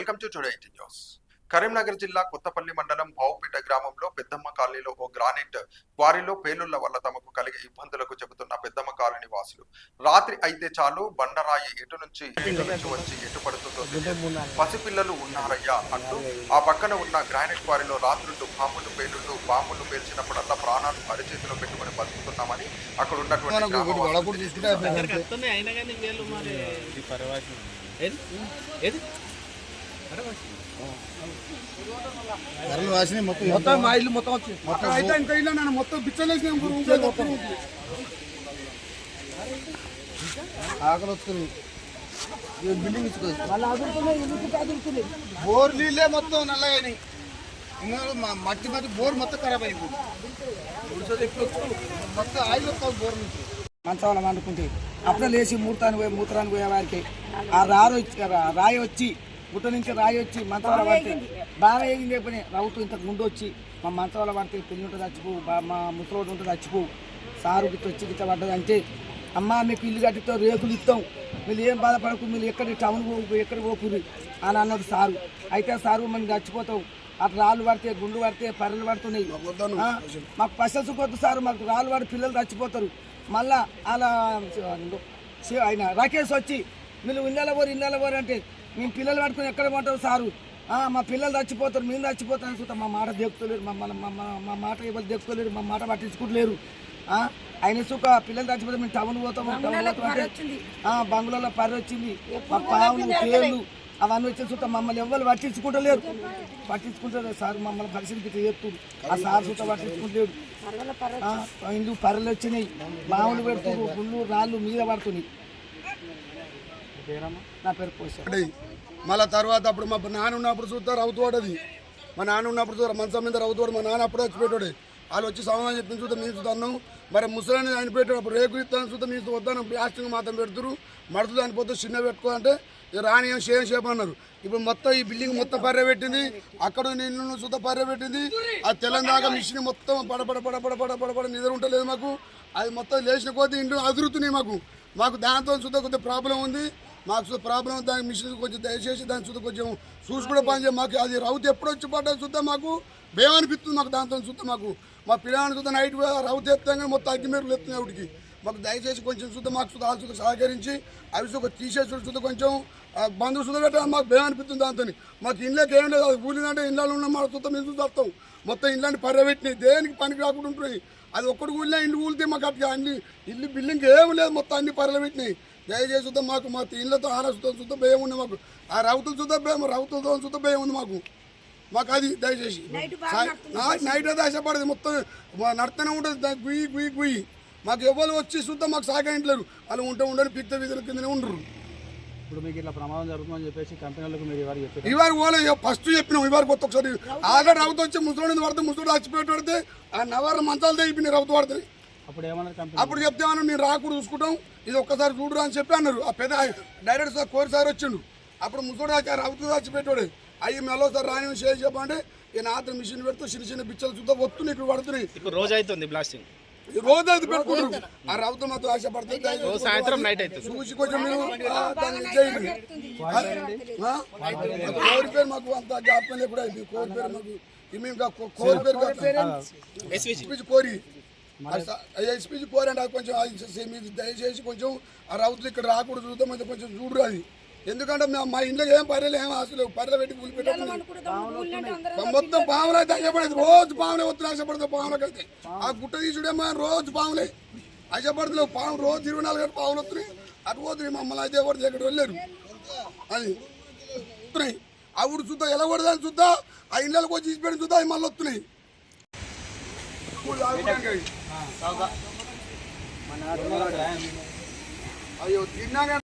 Welcome to today news. Karimnagar జిల్లా కొత్తపల్లి మండలం బావుపేట గ్రామంలో పెద్దమ్మ కాలనీలో ఓ గ్రానైట్ క్వారీలో పేలుళ్ల వల్ల తమకు కలిగే ఇబ్బందులకు చెబుతున్న పెద్దమ్మ కాలనీ వాసులు రాత్రి అయితే చాలు బండరాయి ఎటు నుంచి వచ్చి ఎటు పడుతుందో పసిపిల్లలు ఉన్నారయ్యా అంటూ ఆ పక్కన ఉన్న గ్రానైట్ క్వారీలో రాత్రులు బాంబులు పేల్చినప్పుడల్లా ప్రాణాలు అరిచేతిలో పెట్టుకుని బతుకుతున్నామని అక్కడ ఉన్నటువంటి మొత్తం మా ఇల్లు మొత్తం వచ్చింది అయితే ఇంకా ఇల్లు నన్ను మొత్తం బిచ్చలేసి ఆకలి వస్తుంది బిల్డింగ్ ఇచ్చుకోవచ్చు బోర్ నీళ్ళే మొత్తం నల్లగాని మట్టి బోర్ మొత్తం ఖరాబ్ అయిపోయింది మొత్తం ఆయిల్ వస్తుంది బోర్ నుంచి మంచాలను వండుకుంటే అప్పుడే లేచి మూత్రానికి పోయే వారికి ఆ రాయి వచ్చి గుట్ట నుంచి రాయి వచ్చి మంచాల పడితే బాగా ఏగింది పని రౌతు ఇంతకు ముందు వచ్చి మా మంచాల పడితే పెళ్లి ఉంటుంది చచ్చిపోవు మా ముసలోడు ఉంటుంది చచ్చిపోవు సారు గిట్ట వచ్చి గిట్ట పడ్డది అంటే అమ్మ మీకు ఇల్లు కట్టిస్తాం రేకులు ఇస్తాం మీరు ఏం బాధపడకు మీరు ఎక్కడికి టౌన్ పోకు ఎక్కడికి పోకురి అని అన్నాడు సారు అయితే సారు మనం చచ్చిపోతావు అటు రాళ్ళు పడితే గుండు పడితే పర్రెలు పడుతున్నాయి మాకు పశసు కొద్దు సారు మాకు రాళ్ళు పడి పిల్లలు చచ్చిపోతారు మళ్ళా అలా ఆయన రాకేష్ వచ్చి మీరు ఇళ్ళ పోరు అంటే మేము పిల్లలు పట్టుకుని ఎక్కడ పోతారు సారు మా పిల్లలు చచ్చిపోతారు మేము చచ్చిపోతాను చూద్దాం మా మాట దేకుతలేరు మా మాట ఎవరు దేకుతలేరు మా మాట పట్టించుకుంటలేరు ఆయన సుఖ పిల్లలు చచ్చిపోతే మేము టౌన్ పోతాం అంటే బంగ్లాలో పర్రె వచ్చింది మా పావులు పేర్లు అవన్నీ వచ్చి చూద్దాం మమ్మల్ని ఎవరు పట్టించుకుంటారు సార్ మమ్మల్ని పరిస్థితికి చేస్తున్నారు ఆ సార్ చూత పట్టించుకుంటలేడు ఇందుకు పర్రెలు వచ్చినాయి మామూలు పెడుతున్నారు గుళ్ళు రాళ్ళు మీద పడుతున్నాయి. నా పేరు పోషా. మళ్ళీ తర్వాత అప్పుడు మా నాన్న ఉన్నప్పుడు చూస్తే రౌతువాడది మా నాన్న ఉన్నప్పుడు చూడ మంచం మీద రౌతువాడు మా నాన్న అప్పుడే వచ్చిపెట్టాడు వాళ్ళు వచ్చి సమాధానం చెప్పిన చూద్దాం మేము చూద్దాం మరి ముసలాన్ని ఆయన పెట్టాడు అప్పుడు రేకులు ఇస్తాను చూద్దాం మేము వద్దాను ప్లాస్టింగ్ మాత్రం పెడుతురు మడుతు దాని పోతే చిన్న పెట్టుకో అంటే రాని షేప్ అన్నారు. ఇప్పుడు మొత్తం ఈ బిల్డింగ్ మొత్తం పర్రె పెట్టింది అక్కడ నిన్ను చూద్దా పర్రె పెట్టింది ఆ తెలంగాణ మిషన్ మొత్తం పడపడ నిద్ర ఉంటలేదు మాకు అది మొత్తం లేచిన కొద్దీ ఇంట్లో అదురుతున్నాయి మాకు దాంతో చూద్దా కొద్దిగా ప్రాబ్లం ఉంది మాకు ప్రాబ్లం దాని మిషన్ కొంచెం దయచేసి దాని చూద్దా కొంచెం చూసి కూడా పని చేయ మాకు అది రౌత్ ఎప్పుడు వచ్చి పడ్డా చూద్దాం మాకు భయం అనిపిస్తుంది మాకు దాంతో చూద్దాం మా పిల్లలు చూద్దాం నైట్ రౌత్ ఎత్తాం మొత్తం అగ్గిమేరులు ఎత్తున్నాయి ఆవిడికి మాకు దయచేసి కొంచెం చూద్దాం మాకు చూద్దాం వాళ్ళు చూద్దాం సహకరించి అవి తీసేసి చూద్దాం కొంచెం బంధువు చూద్దాం పెట్టాలి మాకు భయం అనిపిస్తుంది దాంతో మాకు ఇళ్ళకి ఏం లేదు అది ఊలిందంటే ఇళ్ళలో ఉన్న మన చూద్దాం మేము చూస్తాం మొత్తం ఇళ్ళని పర్యబెట్టినాయి దేనికి పనికి రాకుండా ఉంటున్నాయి అది ఒక్కటి ఊళ్ళో ఇంటి ఊలితే మాకు అట్లా అన్ని ఇల్లు బిల్డింగ్ ఏమి లేదు మొత్తం అన్ని పర్యబెట్టినాయి దయచేసి చూద్దాం మా ఇళ్ళతో ఆరసుతో చూద్దాం భయం ఉంది మాకు ఆ రౌతులు చూద్దాం భయం రౌతులతో చూద్దాం భయం ఉంది మాకు అది దయచేసి నైట్ అయితే ఆశపడదు మొత్తం నడుతూనే ఉంటుంది గుయ్యి మాకు ఎవరు వచ్చి చూద్దాం మాకు సహకరించలేరు వాళ్ళు ఉండని పిక్త విధుల కిందనే ఉండరు. ఇప్పుడు మీకు ఇట్లా ప్రమాదం జరుగుతుందని చెప్పేసి కంపెనీలకు మీరు ఇవాళ పోలేదు ఫస్ట్ చెప్పినాం ఇవాళ కొత్త ఒకసారి ఆల్రెడీ రౌతు వచ్చి ముసలి పడితే ముసలి చచ్చిపోయి పడితే ఆ నవర మంచాలు తెగిపోయినాయి రౌతు పడుతుంది అప్పుడు చెప్తే మనం నేను రాకుండా చూసుకుంటాం ఇది ఒక్కసారి చూడరా అని చెప్పి అన్నారు. ఆ పెద్ద డైరెక్ట్ సార్ కోరి సార్ వచ్చిండు అప్పుడు ముసలి రౌతు చచ్చిపెట్టాడు అవి మెలో సార్ రాని చేసి చెప్పండి ఈయన ఆత్ర మిషన్ పెడుతూ చిన్న బిచ్చలు చూద్దాం వస్తున్నాయి ఇక్కడ పడుతున్నాయి రోజు అవుతుంది బ్లాస్టింగ్ రోజు అయితే పెట్టుకుంటారు ఆ రౌతు మాత్రం ఆశపడుతుంది చూసి కొంచెం మీరు కోరి పేరు మాకు అంత జ్ఞాపకం కూడా అయింది కోరి పేరు మాకు మేము కోరి పేరు కోరి ఎస్పీజీ కోరి అంటే కొంచెం మీరు దయచేసి కొంచెం ఆ రౌతులు ఇక్కడ రాకూడదు చూద్దాం అయితే కొంచెం చూడరు అది ఎందుకంటే మా ఇంట్లో ఏం పర్రెలు ఏం అసలు పర్రెలు పెట్టి పూలు పెట్టాము మొత్తం పాములు అయితే ఆశపడేది రోజు పాములే వస్తుంది ఆశపడుతుంది పాములకి అయితే ఆ గుట్ట తీసుడేమో రోజు పాములే ఆశపడుతుంది పాము రోజు 24 గంటలు పాములు వస్తున్నాయి అటు పోతున్నాయి మమ్మల్ని అయితే ఎవరు ఎక్కడ వెళ్ళారు అది వస్తున్నాయి ఆవిడ చూద్దా ఎలా కొడదాని చూద్దా ఆ ఇళ్ళకి వచ్చి తీసిపెట్టి చూద్దా అవి మళ్ళీ వస్తున్నాయి అయ్యో తిన్నాక